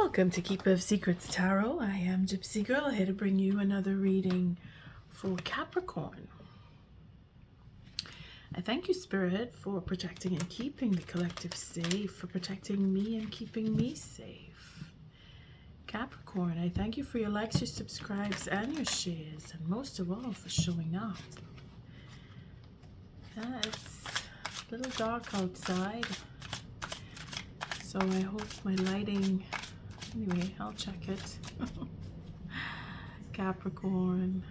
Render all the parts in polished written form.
Welcome to Keeper of Secrets Tarot. I am Gypsy Girl, here to bring you another reading for Capricorn. I thank you, Spirit, for protecting and keeping the collective safe, for protecting me and keeping me safe. Capricorn, I thank you for your likes, your subscribes, and your shares, and most of all, for showing up. It's a little dark outside, so I hope my lighting... Anyway, I'll check it. Capricorn.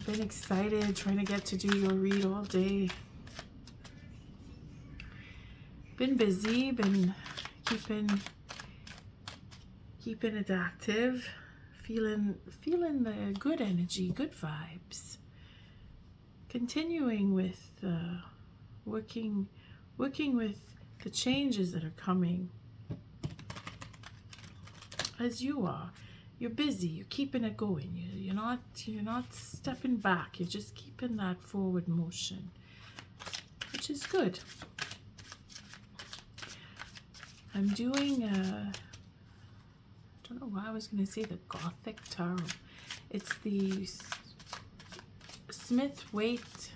Been excited trying to get to do your read all day. Been busy, been keeping it active. Feeling the good energy, good vibes. Continuing with working with the changes that are coming. As you are, you're busy, you're keeping it going, you're not stepping back, you're just keeping that forward motion, which is good. I'm doing I don't know why I was going to say the Gothic Tarot. It's the Smith-Waite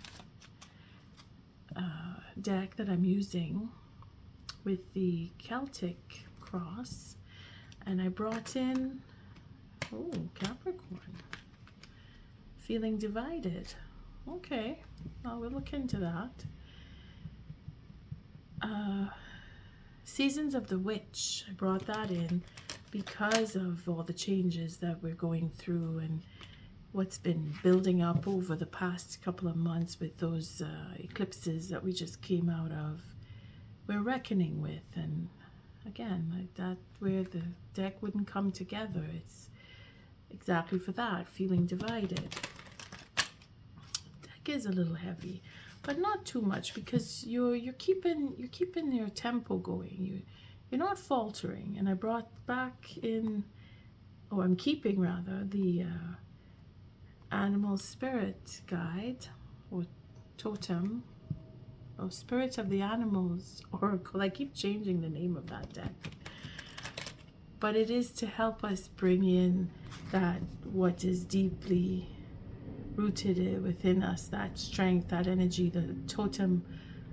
deck that I'm using with the Celtic cross. And I brought in, oh, Capricorn, feeling divided. Okay, well, we'll look into that. Seasons of the Witch, I brought that in because of all the changes that we're going through and what's been building up over the past couple of months with those eclipses that we just came out of. We're reckoning with, and again, like that, where the deck wouldn't come together. It's exactly for that, feeling divided. Deck is a little heavy, but not too much, because you're keeping your tempo going. You're not faltering. And I brought back in, or I'm keeping rather, the animal spirit guide or totem. Oh, Spirits of the Animals Oracle. I keep changing the name of that deck. But it is to help us bring in that what is deeply rooted within us, that strength, that energy, the totem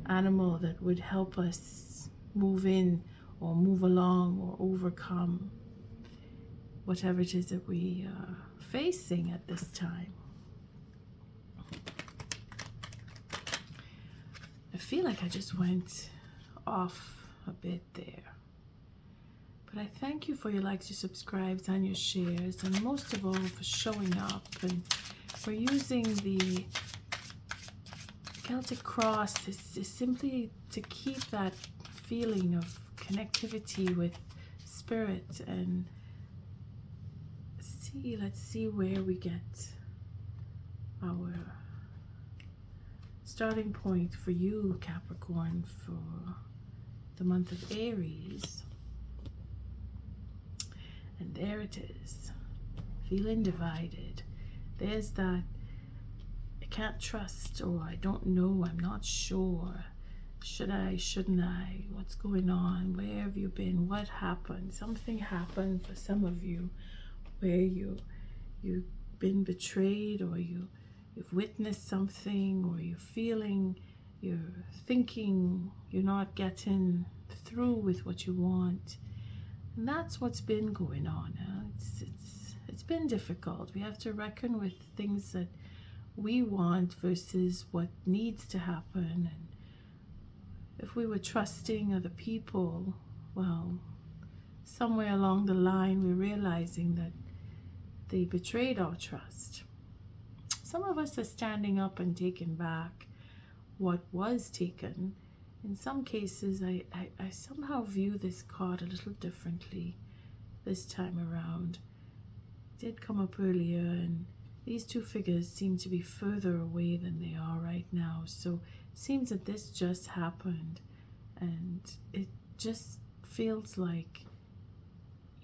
animal that would help us move in or move along or overcome whatever it is that we are facing at this time. I feel like I just went off a bit there. But I thank you for your likes, your subscribes, and your shares, and most of all for showing up and for using the Celtic cross is simply to keep that feeling of connectivity with spirit and let's see where we get our starting point for you, Capricorn, for the month of Aries. And there it is, feeling divided. There's that I can't trust, or I don't know, I'm not sure. Should I, shouldn't I? What's going on? Where have you been? What happened? Something happened for some of you where you've been betrayed, or you've witnessed something, or you're thinking you're not getting through with what you want. And that's what's been going on. It's been difficult. We have to reckon with things that we want versus what needs to happen. And if we were trusting other people, well, somewhere along the line we're realizing that they betrayed our trust. Some of us are standing up and taking back what was taken. In some cases, I somehow view this card a little differently this time around. It did come up earlier, and these two figures seem to be further away than they are right now. So it seems that this just happened, and it just feels like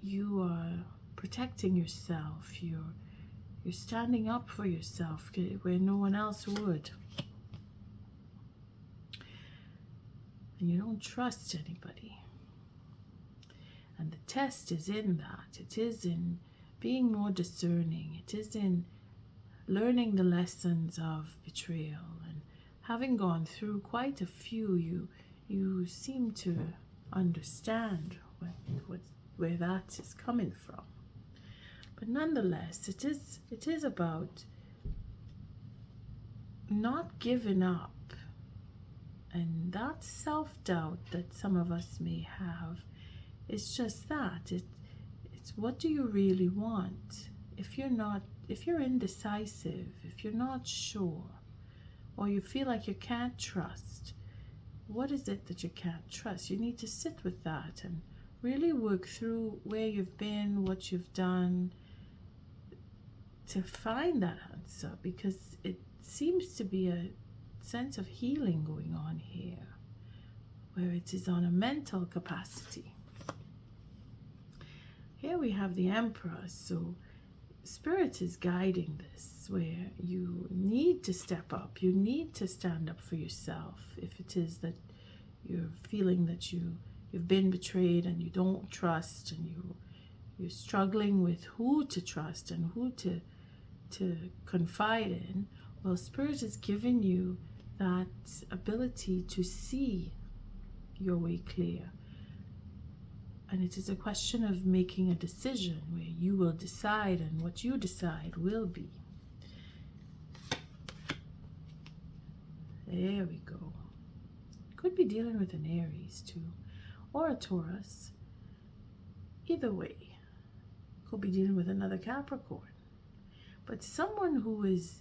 you are protecting yourself. You're standing up for yourself where no one else would. And you don't trust anybody. And the test is in that. It is in being more discerning. It is in learning the lessons of betrayal. And having gone through quite a few, you seem to understand where that is coming from. But nonetheless, it is about not giving up. And that self-doubt that some of us may have, it's just that. It's what do you really want? If you're indecisive, if you're not sure, or you feel like you can't trust, what is it that you can't trust? You need to sit with that and really work through where you've been, what you've done, to find that answer, because it seems to be a sense of healing going on here, where it is on a mental capacity. Here we have the Emperor, so Spirit is guiding this, where you need to step up, you need to stand up for yourself. If it is that you're feeling that you've been betrayed and you don't trust, and you're struggling with who to trust and who to confide in, well, Spirit is giving you that ability to see your way clear. And it is a question of making a decision where you will decide, and what you decide will be. There we go. Could be dealing with an Aries too, or a Taurus. Either way, could be dealing with another Capricorn. But someone who is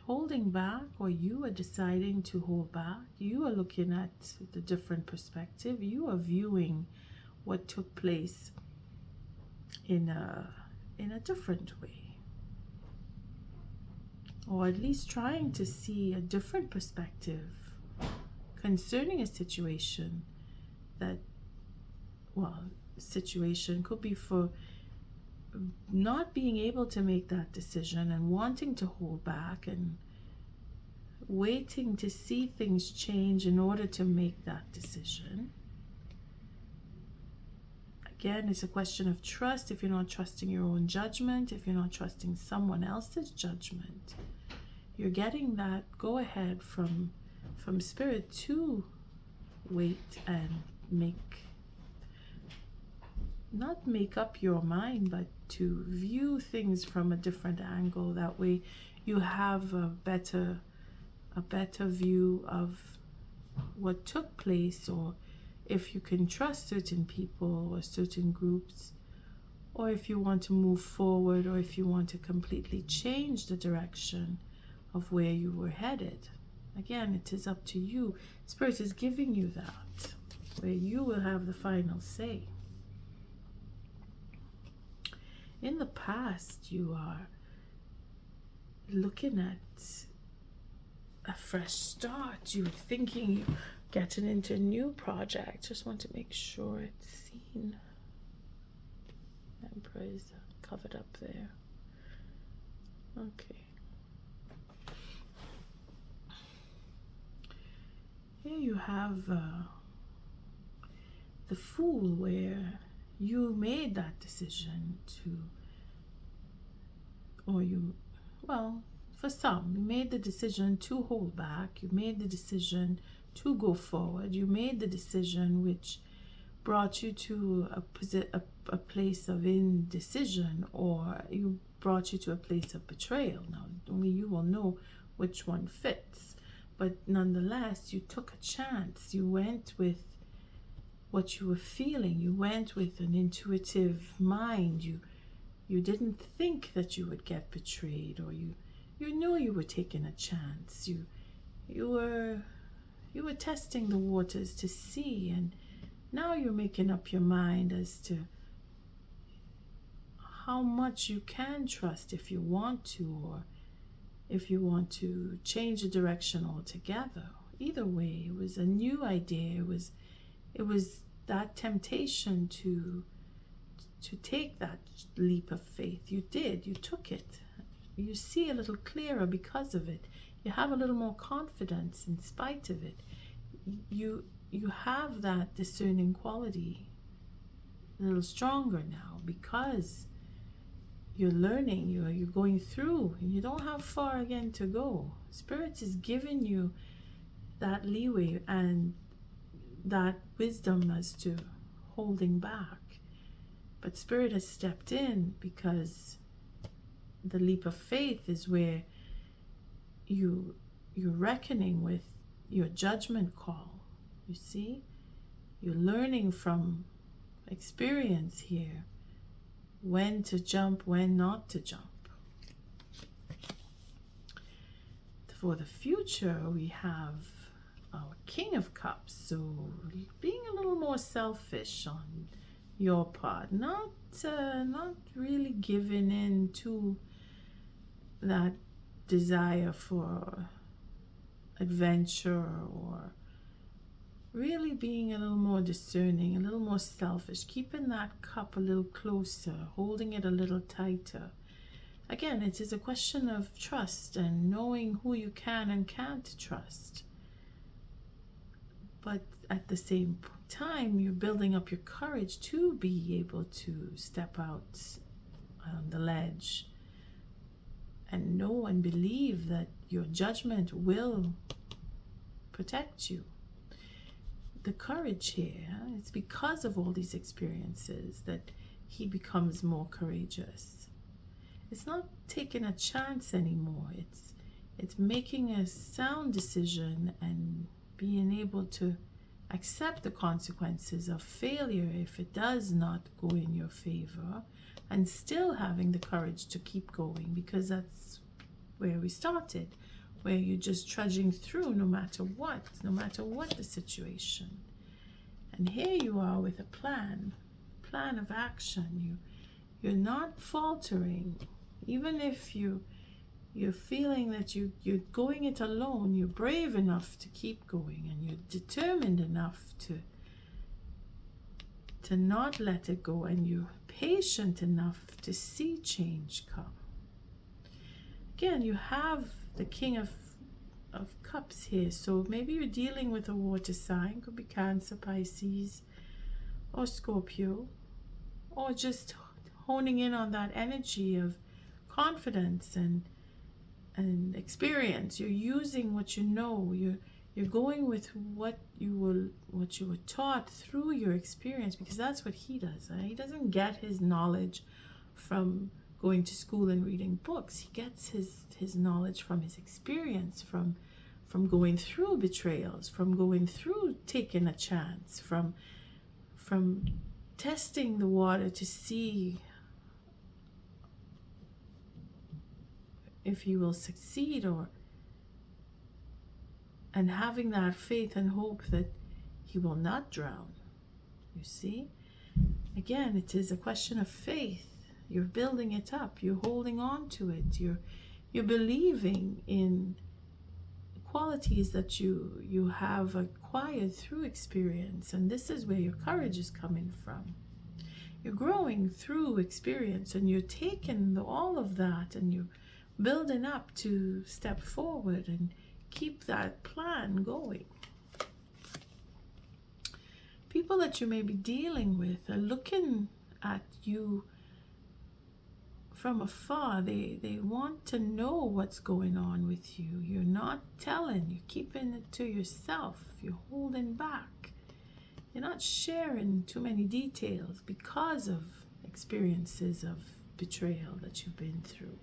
holding back, or you are deciding to hold back, you are looking at the different perspective, you are viewing what took place in a different way, or at least trying to see a different perspective concerning a situation that, well, situation could be for not being able to make that decision and wanting to hold back and waiting to see things change in order to make that decision. Again, it's a question of trust. If you're not trusting your own judgment, if you're not trusting someone else's judgment, you're getting that go ahead from Spirit to wait and not make up your mind, but to view things from a different angle. That way you have a better view of what took place, or if you can trust certain people or certain groups, or if you want to move forward, or if you want to completely change the direction of where you were headed. Again, it is up to you. Spirit is giving you that, where you will have the final say. In the past, you are looking at a fresh start. You were thinking you're getting into a new project. Just want to make sure it's seen. Emperor is covered up there. Okay. Here you have the Fool, where you made that decision for some, you made the decision to hold back, you made the decision to go forward, you made the decision which brought you to a place of indecision, or you brought you to a place of betrayal. Now, only you will know which one fits, but nonetheless, you took a chance. You went with what you were feeling. You went with an intuitive mind. You didn't think that you would get betrayed, or you knew you were taking a chance. You were testing the waters to see, and now you're making up your mind as to how much you can trust, if you want to, or if you want to change the direction altogether. Either way, it was a new idea. It was that temptation to take that leap of faith. You did. You took it. You see a little clearer because of it. You have a little more confidence in spite of it. You you have that discerning quality a little stronger now, because you're learning, you're going through, and you don't have far again to go. Spirit is giving you that leeway and that wisdom as to holding back. But Spirit has stepped in, because the leap of faith is where you're reckoning with your judgment call. You see, you're learning from experience here when to jump, when not to jump. For the future, we have our King of Cups. So being a little more selfish on your part, not really giving in to that desire for adventure, or really being a little more discerning, a little more selfish, keeping that cup a little closer, holding it a little tighter. Again, it is a question of trust and knowing who you can and can't trust. But at the same time, you're building up your courage to be able to step out on the ledge and know and believe that your judgment will protect you. The courage here, it's because of all these experiences that he becomes more courageous. It's not taking a chance anymore. It's making a sound decision and being able to accept the consequences of failure if it does not go in your favor, and still having the courage to keep going, because that's where we started, where you're just trudging through no matter what the situation. And here you are with a plan of action. You're not faltering, even if you're feeling that you're going it alone. You're brave enough to keep going, and you're determined enough to not let it go, and you're patient enough to see change come. Again, you have the King of Cups here, so maybe you're dealing with a water sign. Could be Cancer, Pisces, or Scorpio, or just honing in on that energy of confidence and experience. You're using what you know. You're going with what you were taught through your experience, because that's what he does. He doesn't get his knowledge from going to school and reading books. He gets his knowledge from his experience, from going through betrayals, from going through taking a chance, from testing the water to see if he will succeed, and having that faith and hope that he will not drown. You see, again, it is a question of faith. You're building it up, you're holding on to it, you're believing in qualities that you have acquired through experience, and this is where your courage is coming from. You're growing through experience, and you're taking all of that, and you're building up to step forward and keep that plan going. People that you may be dealing with are looking at you from afar. They want to know what's going on with you. You're not telling, you're keeping it to yourself, you're holding back. You're not sharing too many details because of experiences of betrayal that you've been through.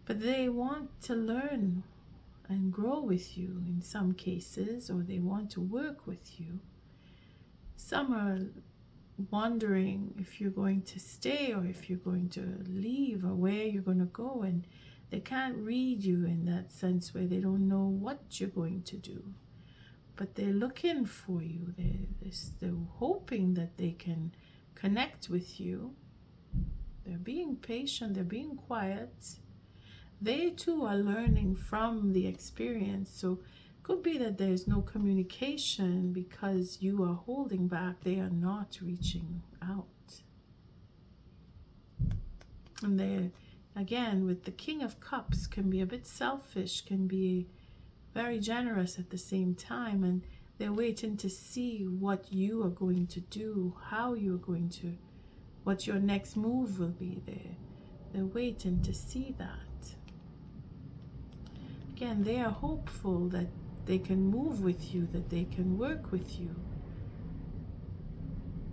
But they want to learn and grow with you in some cases, or they want to work with you. Some are wondering if you're going to stay or if you're going to leave, or where you're going to go, and they can't read you in that sense where they don't know what you're going to do. But they're looking for you. They're hoping that they can connect with you. They're being patient, they're being quiet. They too are learning from the experience. So could be that there's no communication because you are holding back. They are not reaching out. And they, again, with the King of Cups, can be a bit selfish, can be very generous at the same time. And They're waiting to see what you are going to do, how you're going to, what your next move will be there. They're waiting to see that. Again, they are hopeful that they can move with you, that they can work with you.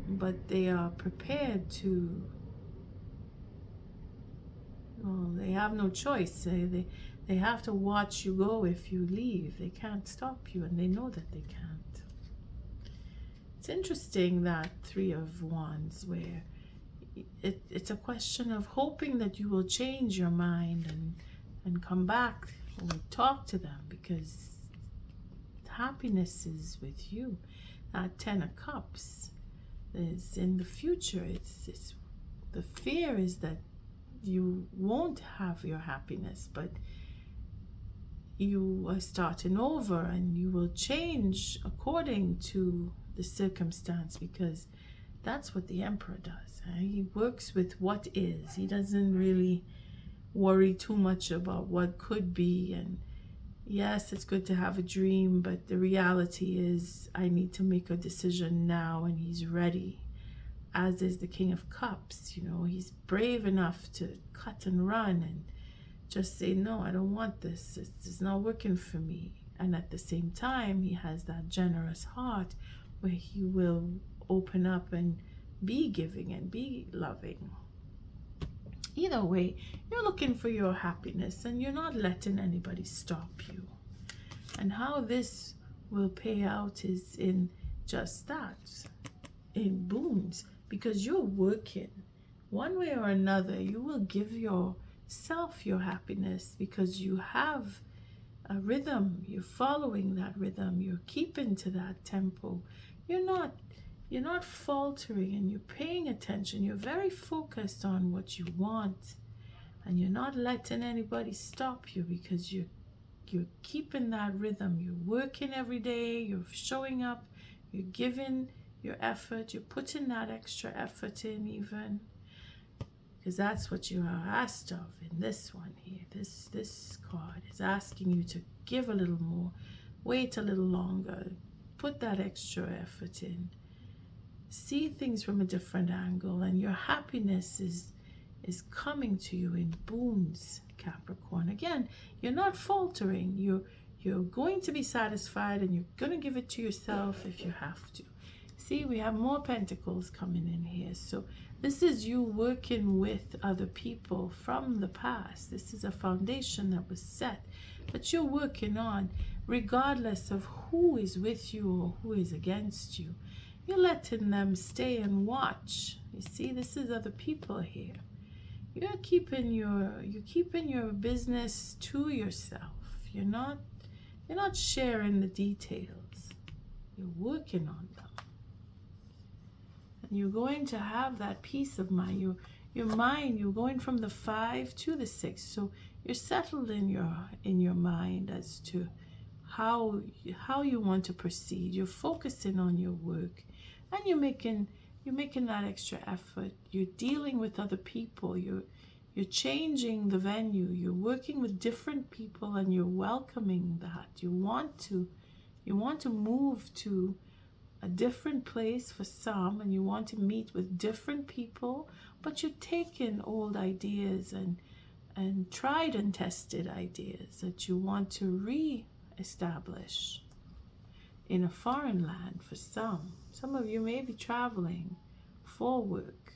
But they are prepared to, well, they have no choice. They have to watch you go if you leave. They can't stop you, and they know that they can't. It's interesting, that Three of Wands, where it's a question of hoping that you will change your mind and come back or talk to them, because happiness is with you. That Ten of Cups is in the future. It's the fear is that you won't have your happiness, but you are starting over, and you will change according to the circumstance, because that's what the Emperor does. He works with what is. He doesn't really worry too much about what could be. And yes, it's good to have a dream, but the reality is I need to make a decision now, and he's ready. As is the King of Cups. You know, he's brave enough to cut and run and just say, no, I don't want this. It's not working for me. And at the same time, he has that generous heart where he will open up and be giving and be loving. Either way, you're looking for your happiness, and you're not letting anybody stop you. And how this will pay out is in just that, in boons, because you're working. One way or another, you will give yourself your happiness, because you have a rhythm. You're following that rhythm. You're keeping to that tempo. You're not faltering, and you're paying attention. You're very focused on what you want, and you're not letting anybody stop you, because you're keeping that rhythm. You're working every day. You're showing up. You're giving your effort. You're putting that extra effort in, even, because that's what you are asked of in this one here. This card is asking you to give a little more, wait a little longer, put that extra effort in, see things from a different angle, and your happiness is coming to you in boons, Capricorn. Again, you're not faltering. You're going to be satisfied, and you're going to give it to yourself if you have to. See, we have more pentacles coming in here. So this is you working with other people from the past. This is a foundation that was set, but you're working on, regardless of who is with you or who is against you. You're letting them stay and watch. You see, this is other people here. You're keeping your business to yourself. You're not sharing the details. You're working on them. And you're going to have that peace of mind. Your mind, you're going from the 5 to the 6. So you're settled in your mind as to how you want to proceed. You're focusing on your work, and you're making that extra effort. You're dealing with other people. You're changing the venue. You're working with different people, and you're welcoming that. You want to move to a different place for some, and you want to meet with different people, but you're taking old ideas and tried and tested ideas that you want to re-establish in a foreign land for some. Some of you may be traveling for work.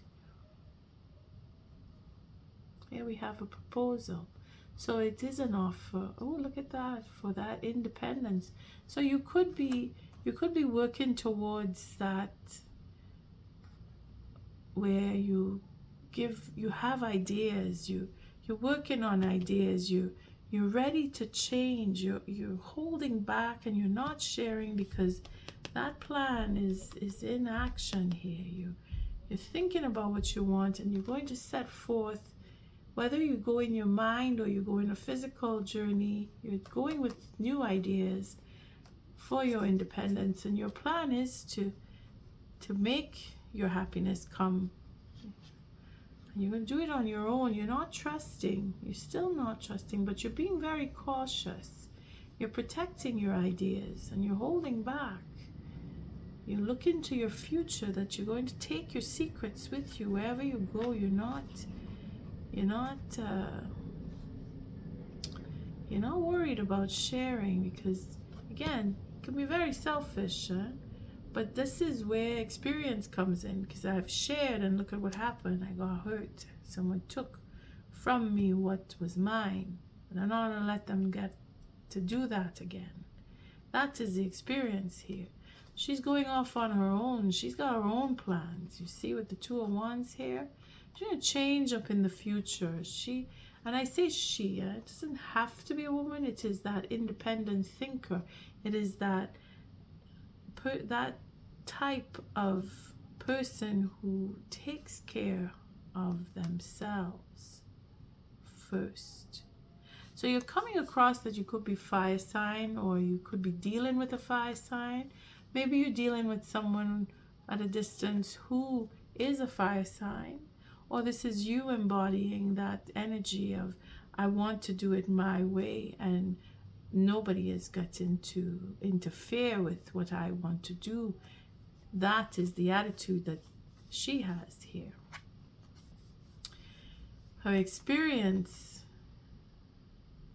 Here we have a proposal. So it is an offer. Oh, look at that, for that independence. So you could be working towards that, where you have ideas, you're working on ideas, you're ready to change, you're holding back, and you're not sharing, because that plan is in action here. You're thinking about what you want, and you're going to set forth, whether you go in your mind or you go in a physical journey, you're going with new ideas for your independence, and your plan is to make your happiness come. And you're going to do it on your own. You're not trusting. You're still not trusting, but you're being very cautious. You're protecting your ideas, and you're holding back. You look into your future, that you're going to take your secrets with you wherever you go. You're not worried about sharing, because again, it can be very selfish, huh? But this is where experience comes in, because I've shared and look at what happened. I got hurt. Someone took from me what was mine, and I'm not going to let them get to do that again. That is the experience here. She's going off on her own. She's got her own plans. You see with the Two of Wands here? She's going to change up in the future. And I say she, it doesn't have to be a woman. It is that independent thinker. It is that type of person who takes care of themselves first. So you're coming across that you could be fire sign, or you could be dealing with a fire sign. Maybe you're dealing with someone at a distance who is a fire sign, or this is you embodying that energy of, I want to do it my way, and nobody is getting to interfere with what I want to do. That is the attitude that she has here. Her experience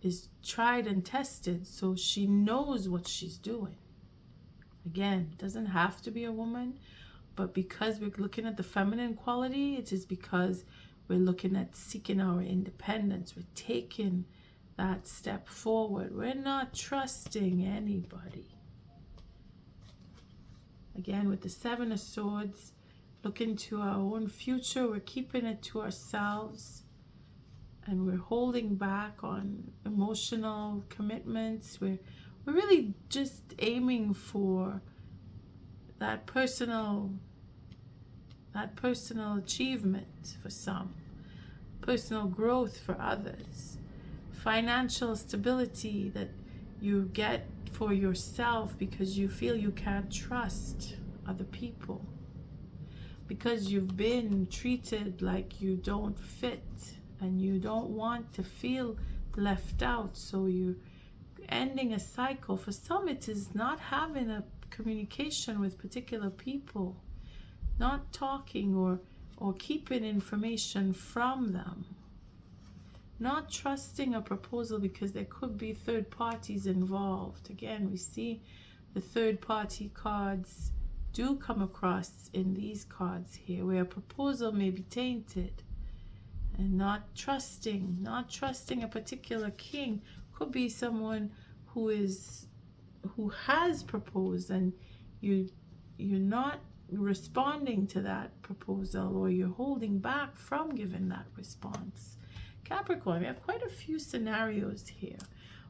is tried and tested, so she knows what she's doing. Again, it doesn't have to be a woman, but because we're looking at the feminine quality, it is because we're looking at seeking our independence. We're taking that step forward. We're not trusting anybody. Again, with the Seven of Swords, looking to our own future, we're keeping it to ourselves, and we're holding back on emotional commitments. We're really just aiming for that personal achievement for some, personal growth for others, financial stability that you get for yourself because you feel you can't trust other people, because you've been treated like you don't fit and you don't want to feel left out. So you're ending a cycle. For some, it is not having a communication with particular people, not talking or keeping information from them, not trusting a proposal because there could be third parties involved. Again, we see the third party cards do come across in these cards here, where a proposal may be tainted, and not trusting a particular king. Could be someone who has proposed, and you're not responding to that proposal, or you're holding back from giving that response. Capricorn, we have quite a few scenarios here,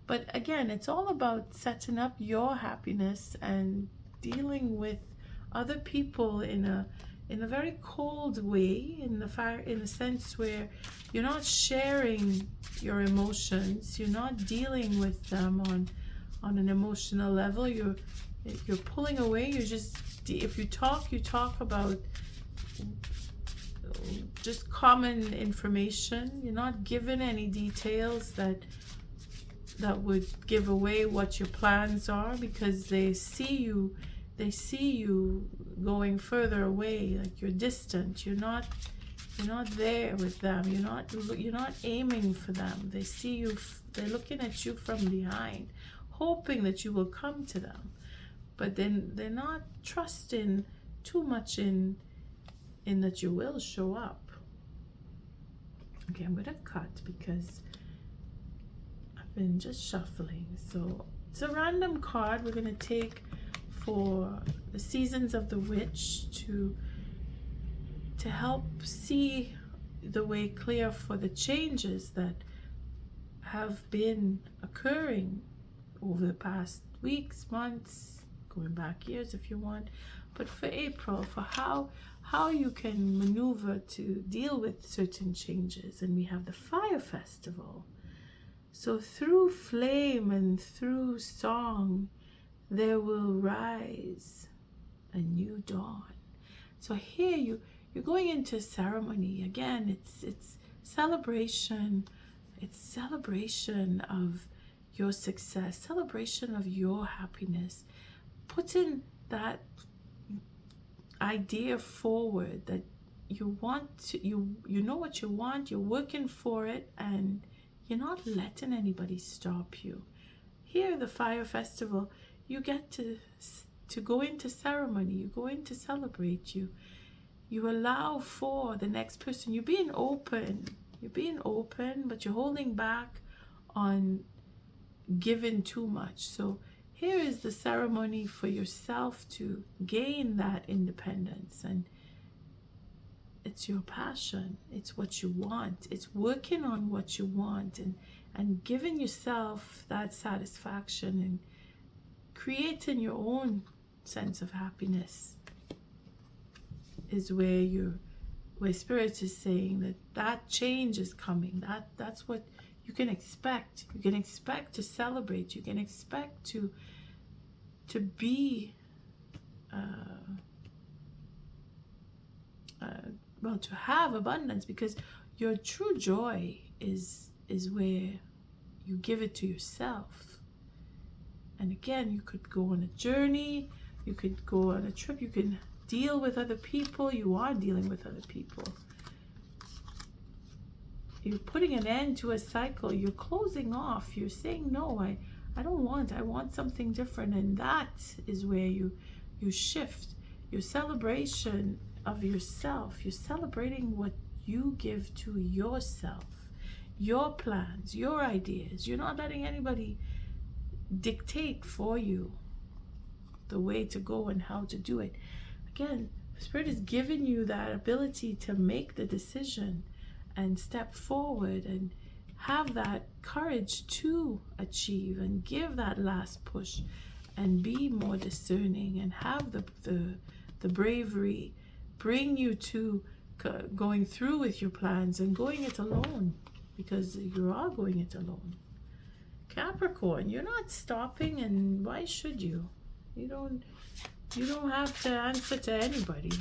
but again, it's all about setting up your happiness and dealing with other people in a very cold way, in the sense where you're not sharing your emotions, you're not dealing with them on an emotional level. You're pulling away. You're just, if you talk about just common information. You're not given any details that would give away what your plans are, because they see you going further away, like you're distant. You're not there with them. You're not aiming for them. They see you. They're looking at you from behind, hoping that you will come to them, but then they're not trusting too much in that you will show up. Okay, I'm gonna cut because I've been just shuffling. So it's a random card we're gonna take for the seasons of the witch to help see the way clear for the changes that have been occurring over the past weeks, months, going back years if you want, but for April, for how you can maneuver to deal with certain changes. And we have the Fire Festival. So through flame and through song, there will rise a new dawn. So here you're going into ceremony. Again, it's celebration. It's celebration of your success, celebration of your happiness, putting that idea forward that you want to, you know what you want, you're working for it, and you're not letting anybody stop you. Here, the Fire Festival, you get to go into ceremony, you go in to celebrate, you allow for the next person. You're being open, but you're holding back on giving too much. So here is the ceremony for yourself to gain that independence, and it's your passion, it's what you want, it's working on what you want, and giving yourself that satisfaction and creating your own sense of happiness is where Spirit is saying that change is coming. That's what you can expect. You can expect to celebrate. You can expect to be well, to have abundance, because your true joy is where you give it to yourself. And again, you could go on a journey, you could go on a trip, you can deal with other people. You are dealing with other people. You're putting an end to a cycle. You're closing off. You're saying, no, I don't want. I want something different. And that is where you shift. Your celebration of yourself. You're celebrating what you give to yourself. Your plans, your ideas. You're not letting anybody dictate for you the way to go and how to do it. Again, Spirit is giving you that ability to make the decision and step forward and have that courage to achieve and give that last push and be more discerning and have the bravery bring you to going through with your plans and going it alone, because you are going it alone. Capricorn, you're not stopping, and why should you? You don't have to answer to anybody.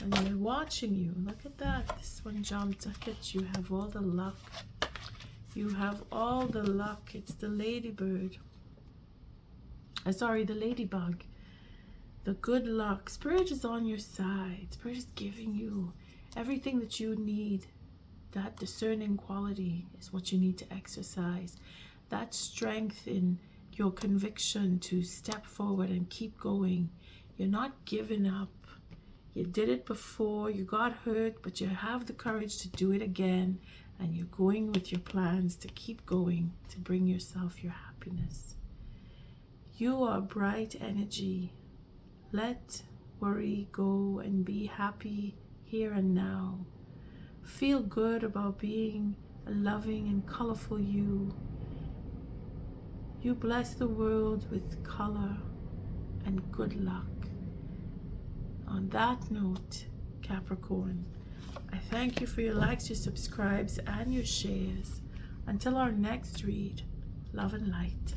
And they're watching you. Look at that. This one jumped. Look at you. Have all the luck. You have all the luck. It's the ladybird. Sorry, the ladybug. The good luck. Spirit is on your side. Spirit is giving you everything that you need. That discerning quality is what you need to exercise. That strength in your conviction to step forward and keep going. You're not giving up. You did it before, you got hurt, but you have the courage to do it again, and you're going with your plans to keep going, to bring yourself your happiness. You are bright energy. Let worry go and be happy here and now. Feel good about being a loving and colorful you. You bless the world with color and good luck. On that note, Capricorn, I thank you for your likes, your subscribes, and your shares. Until our next read, love and light.